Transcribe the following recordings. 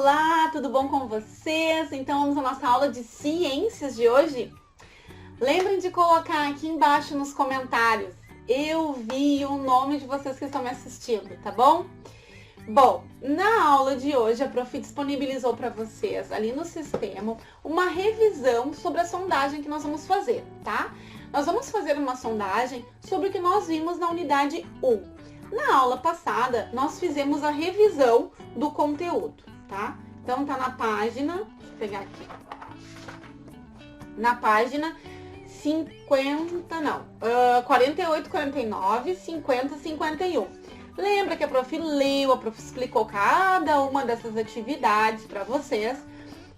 Olá, tudo bom com vocês? Então vamos à nossa aula de ciências de hoje? Lembrem de colocar aqui embaixo nos comentários. Eu vi o nome de vocês que estão me assistindo, tá bom? Bom, na aula de hoje a Prof disponibilizou para vocês ali no sistema uma revisão sobre a sondagem que nós vamos fazer, tá? Nós vamos fazer uma sondagem sobre o que nós vimos na unidade 1. Na aula passada, nós fizemos a revisão do conteúdo, tá? Então, tá na página, deixa eu pegar aqui, na página 48, 49, 50, 51. Lembra que a Prof leu, a Prof explicou cada uma dessas atividades para vocês.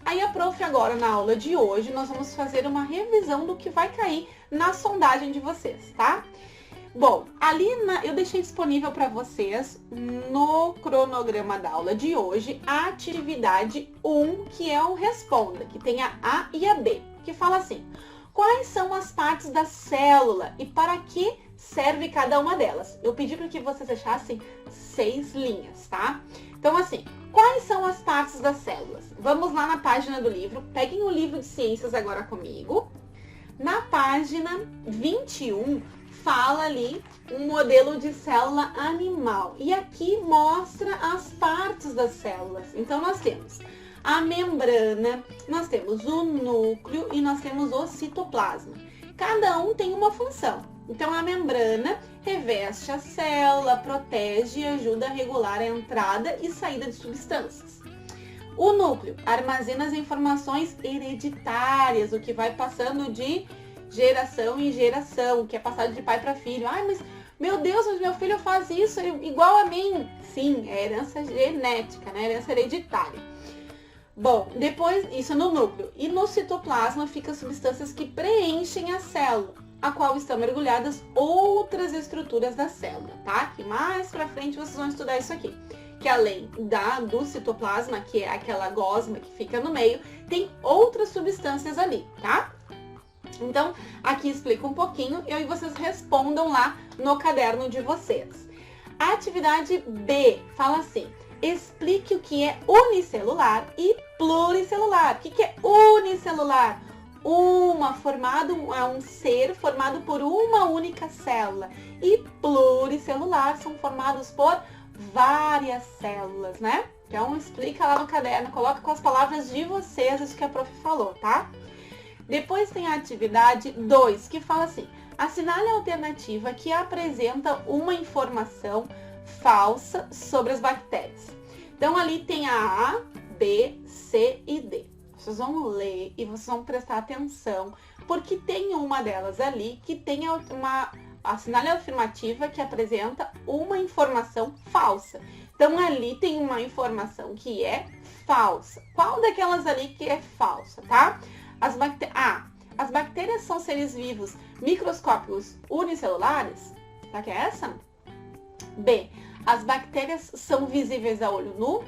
Aí a Prof agora, na aula de hoje, nós vamos fazer uma revisão do que vai cair na sondagem de vocês, tá? Bom, ali eu deixei disponível para vocês no cronograma da aula de hoje a atividade 1, que é o Responda, que tem a e a B, que fala assim: quais são as partes da célula e para que serve cada uma delas? Eu pedi para que vocês deixassem 6 linhas, tá? Então, assim, quais são as partes das células? Vamos lá na página do livro, peguem o livro de ciências agora comigo. Na página 21, fala ali um modelo de célula animal. E aqui mostra as partes das células. Então, nós temos a membrana, nós temos o núcleo e nós temos o citoplasma. Cada um tem uma função. Então, a membrana reveste a célula, protege e ajuda a regular a entrada e saída de substâncias. O núcleo armazena as informações hereditárias, o que vai passando de geração em geração, que é passado de pai para filho. Ai, mas meu Deus, mas meu filho faz isso igual a mim. Sim, é herança genética, né? Herança hereditária. Bom, depois, isso no núcleo. E no citoplasma ficam substâncias que preenchem a célula, a qual estão mergulhadas outras estruturas da célula, tá? Que mais pra frente vocês vão estudar isso aqui. Que além do citoplasma, que é aquela gosma que fica no meio, tem outras substâncias ali, tá? Então, aqui explica um pouquinho e aí vocês respondam lá no caderno de vocês. A atividade B fala assim: explique o que é unicelular e pluricelular. O que é unicelular? É um ser formado por uma única célula. E pluricelular são formados por várias células, né? Então, explica lá no caderno, coloca com as palavras de vocês isso que a Prof falou, tá? Depois tem a atividade 2, que fala assim: assinale a alternativa que apresenta uma informação falsa sobre as bactérias. Então, ali tem a A, B, C e D. Vocês vão ler e vocês vão prestar atenção, porque tem uma delas ali que tem assinale a afirmativa que apresenta uma informação falsa. Então, ali tem uma informação que é falsa. Qual daquelas ali que é falsa, tá? As bactérias são seres vivos microscópicos unicelulares. Será que é essa? B. As bactérias são visíveis a olho nu.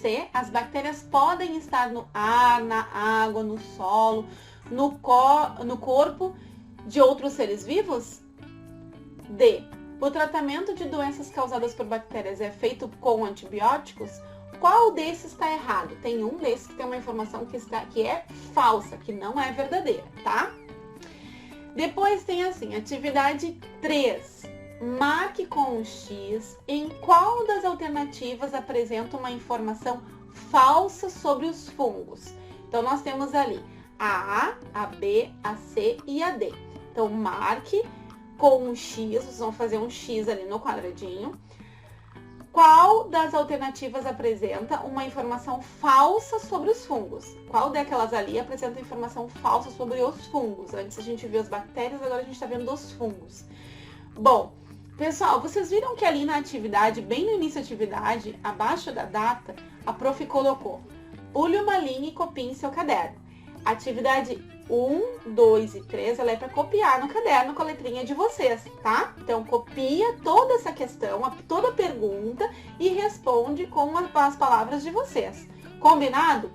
C. As bactérias podem estar no ar, na água, no solo, no corpo de outros seres vivos. D. O tratamento de doenças causadas por bactérias é feito com antibióticos. Qual desses está errado? Tem um desses que tem uma informação que é falsa, que não é verdadeira, tá? Depois tem assim, atividade 3. Marque com um X em qual das alternativas apresenta uma informação falsa sobre os fungos. Então, nós temos ali a B, a C e a D. Então, marque com um X, vocês vão fazer um X ali no quadradinho. Qual das alternativas apresenta uma informação falsa sobre os fungos? Qual daquelas ali apresenta informação falsa sobre os fungos? Antes a gente viu as bactérias, agora a gente está vendo os fungos. Bom, pessoal, vocês viram que ali na atividade, bem no início da atividade, abaixo da data, a Prof colocou: pule uma linha e copie em seu caderno. Atividade 1, 2 e 3, ela é para copiar no caderno com a letrinha de vocês, tá? Então, copia toda essa questão, toda a pergunta e responde com as palavras de vocês. Combinado?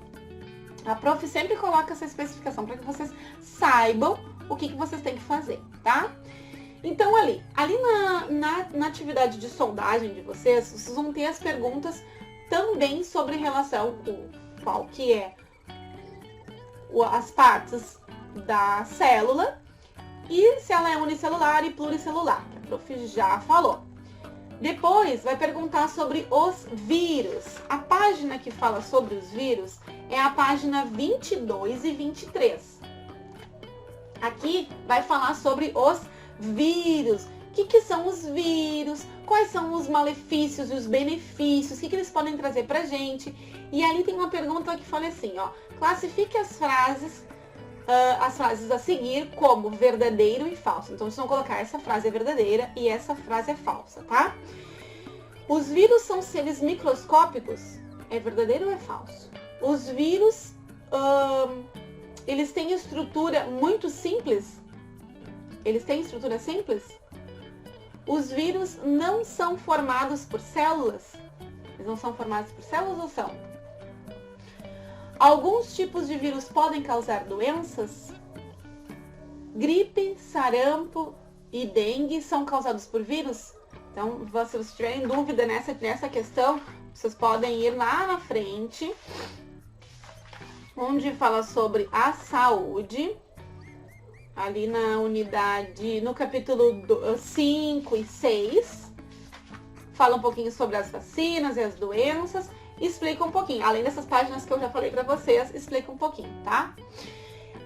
A Prof sempre coloca essa especificação para que vocês saibam o que vocês têm que fazer, tá? Então, ali na atividade de sondagem de vocês vão ter as perguntas também sobre relação com qual que é as partes da célula e se ela é unicelular e pluricelular, que a prof já falou. Depois vai perguntar sobre os vírus. A página que fala sobre os vírus é a página 22 e 23. Aqui vai falar sobre os vírus. O que são os vírus? Quais são os malefícios e os benefícios? O que eles podem trazer pra gente? E ali tem uma pergunta que fala assim, ó. Classifique as frases a seguir como verdadeiro e falso. Então, vocês vão colocar essa frase é verdadeira e essa frase é falsa, tá? Os vírus são seres microscópicos? É verdadeiro ou é falso? Os vírus, eles têm estrutura muito simples? Eles têm estrutura simples? Os vírus não são formados por células? Eles não são formados por células ou são? Alguns tipos de vírus podem causar doenças? Gripe, sarampo e dengue são causados por vírus? Então, se vocês tiverem dúvida nessa questão, vocês podem ir lá na frente, onde fala sobre a saúde, ali na unidade, no capítulo 5 e 6, fala um pouquinho sobre as vacinas e as doenças, explica um pouquinho, além dessas páginas que eu já falei para vocês, explica um pouquinho, tá?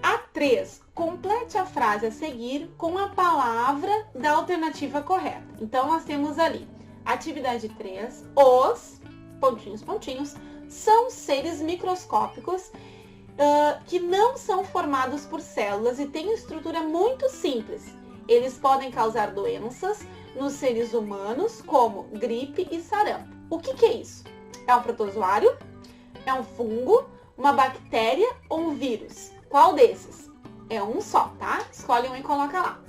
A 3, complete a frase a seguir com a palavra da alternativa correta. Então, nós temos ali, atividade 3, os, pontinhos, pontinhos, são seres microscópicos que não são formados por células e têm estrutura muito simples. Eles podem causar doenças nos seres humanos, como gripe e sarampo. O que é isso? É um protozoário? É um fungo? Uma bactéria ou um vírus? Qual desses? É um só, tá? Escolhe um e coloca lá.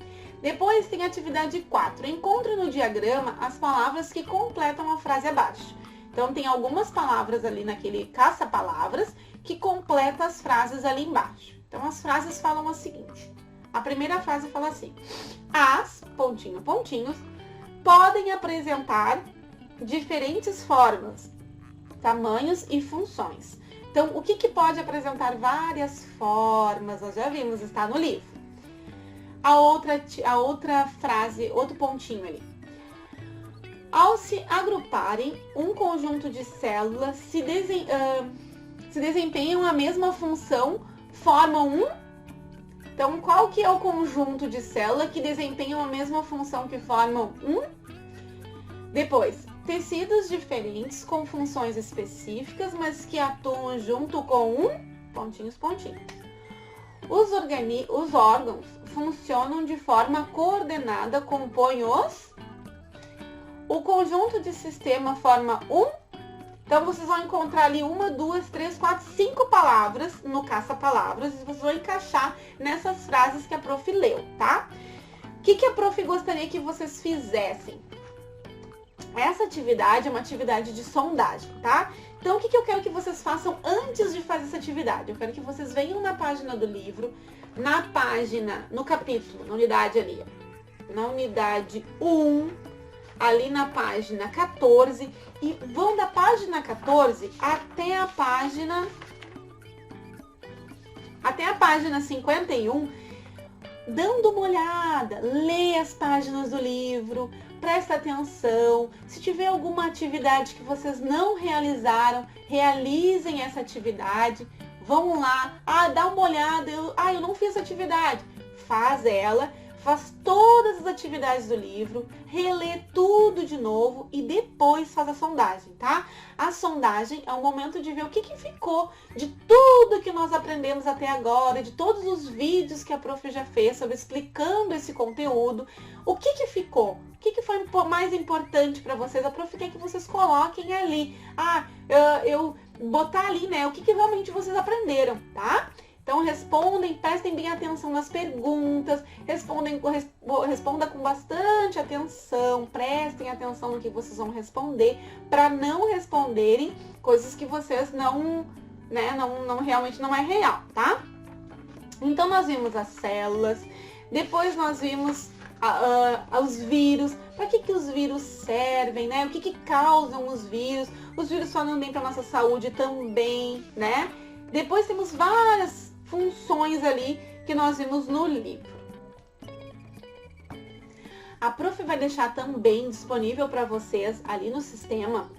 Depois tem a atividade 4. Encontre no diagrama as palavras que completam a frase abaixo. Então, tem algumas palavras ali naquele caça-palavras que completa as frases ali embaixo. Então, as frases falam o seguinte. A primeira frase fala assim. As, pontinho, pontinhos, podem apresentar diferentes formas, tamanhos e funções. Então, o que pode apresentar várias formas? Nós já vimos, está no livro. A outra frase, outro pontinho ali. Ao se agruparem, um conjunto de células se desempenham a mesma função, formam um... Então, qual que é o conjunto de células que desempenham a mesma função que formam um? Depois, tecidos diferentes com funções específicas, mas que atuam junto com um... Pontinhos, pontinhos. Os órgãos funcionam de forma coordenada, compõem os... O conjunto de sistema forma um... Então, vocês vão encontrar ali 1, 2, 3, 4, 5 palavras no caça-palavras e vocês vão encaixar nessas frases que a prof leu, tá? O que a prof gostaria que vocês fizessem? Essa atividade é uma atividade de sondagem, tá? Então, o que eu quero que vocês façam antes de fazer essa atividade? Eu quero que vocês venham na página do livro, no capítulo, na unidade ali, na unidade 1, ali na página 14, e vão da página 14 até a página 51, dando uma olhada, lê as páginas do livro, presta atenção. Se tiver alguma atividade que vocês não realizaram, realizem essa atividade. Vão lá, dá uma olhada, eu não fiz essa atividade. Faz ela, faz todas as atividades do livro, relê tudo de novo e depois faz a sondagem, tá? A sondagem é o momento de ver o que ficou de tudo que nós aprendemos até agora, de todos os vídeos que a prof já fez sobre explicando esse conteúdo. O que ficou? O que foi mais importante para vocês? A prof quer que vocês coloquem ali. Eu botar ali, né? O que realmente vocês aprenderam, tá? Então, prestem bem atenção nas perguntas, responda com bastante atenção, prestem atenção no que vocês vão responder, para não responderem coisas que vocês realmente não é real, tá? Então, nós vimos as células, depois nós vimos os vírus, para que os vírus servem, né? O que causam os vírus fazem bem para nossa saúde também, né? Depois temos várias funções ali que nós vimos no livro. A prof vai deixar também disponível para vocês ali no sistema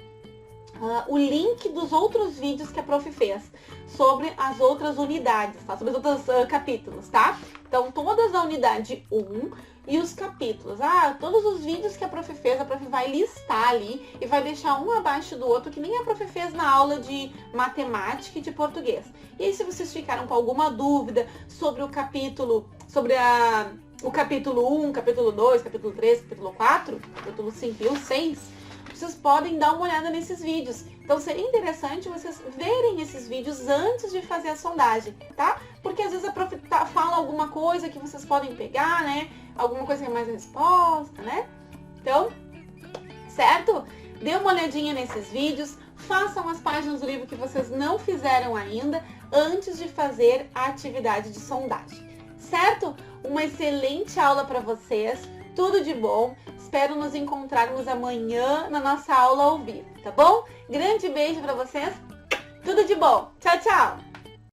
o link dos outros vídeos que a prof fez sobre as outras unidades, tá? Sobre os outros capítulos, tá? Então, todas a unidade 1 e os capítulos. Todos os vídeos que a prof fez, a prof vai listar ali e vai deixar um abaixo do outro, que nem a prof fez na aula de matemática e de português. E aí, se vocês ficaram com alguma dúvida sobre o capítulo, o capítulo 1, capítulo 2, capítulo 3, capítulo 4, capítulo 5 e o 6, vocês podem dar uma olhada nesses vídeos. Então seria interessante vocês verem esses vídeos antes de fazer a sondagem, tá? Porque às vezes a prof fala alguma coisa que vocês podem pegar, né? Alguma coisa que é mais a resposta, né? Então, certo? Dê uma olhadinha nesses vídeos, façam as páginas do livro que vocês não fizeram ainda antes de fazer a atividade de sondagem, certo? Uma excelente aula para vocês, tudo de bom. Espero nos encontrarmos amanhã na nossa aula ao vivo, tá bom? Grande beijo para vocês, tudo de bom. Tchau, tchau!